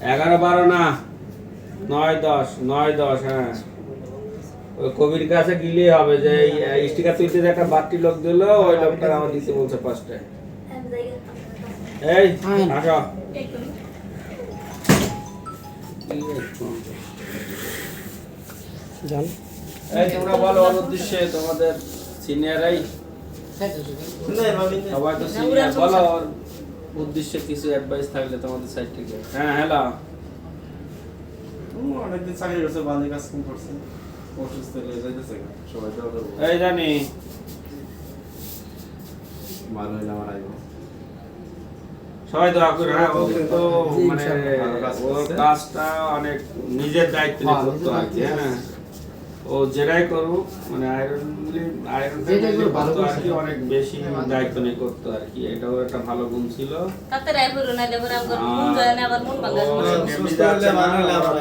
11-12 না 9-10 9-10 হ্যাঁ ওই কবির কাছে গিলেই হবে যে এই স্টিকার তুলতে যে একটা বাড়তি লোক দিল ওই লোকটা আমার দিতে বলছে পাঁচটায় এই আসো জান এই তোমরা বলো ওর উদ্দেশ্যে তোমাদের সিনিয়ররাই সবাই তো সিনিয়র বলো ওর উদ্দেশ্যে কিছু অ্যাডভাইস থাকলে তোমাদের সাইড থেকে হ্যাঁ হ্যালো অনেকদিন চাকরি করছে ভালো কাজ কম করছে অসুস্থ হয়ে যাইতেছে সবাই তো এই জানি ভালো হইলে আমার আইব সবাই দোয়া করে হ্যাঁ ও কিন্তু মানে ওর কাজটা অনেক নিজের দায়িত্ব নিয়ে করতো আর কি হ্যাঁ ও যেটাই করুক মানে আয়রন করতো আর কি অনেক বেশি দায়িত্ব নিয়ে করতো আর কি এটা ওর একটা ভালো গুণ ছিল তাতে রাই করো না দেবর আমগর মন যায় না আবার মন ভাঙা সুস্থ হলে ভালো হইলে আবার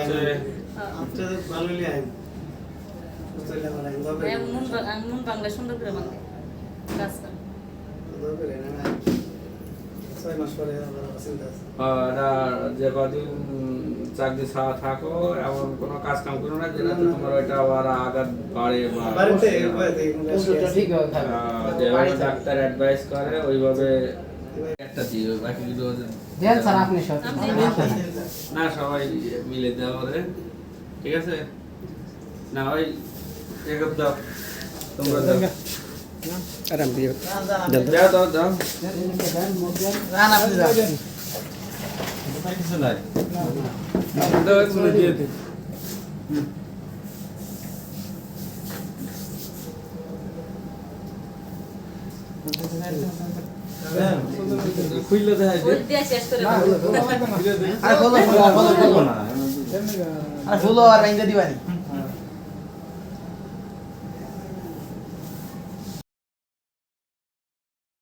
আপনি ভালো হইলে আইন সুস্থ হইলে আবার আইন দরকার মন বাংলা সুন্দর করে বাংলা কাজ কর দরকার না 6 মাস পরে আবার চিন্তা আছে আর যে কদিন চাকরি ছাড়া থাকো এমন কোনো কাজ কাম করো না যেটাতে তোমার ওইটা আবার আঘাত বাড়ে বা বাড়িতে ঠিক যেভাবে ডাক্তার অ্যাডভাইস করে ওইভাবে একটা দিও বাকিগুলো দেন স্যার আপনি সব না সবাই মিলে দেওয়া হবে ঠিক আছে না ওই এক দাও তোমরা দাও আরাম দিয়ে দাও দাও দাও রান আপনি যান কিছু নাই দাও একটু দিয়ে দিই খুইলে দেখাই দে ওই দিয়ে শেষ করে আরে বলো না আর বলো আর রাইন্দা দিবানি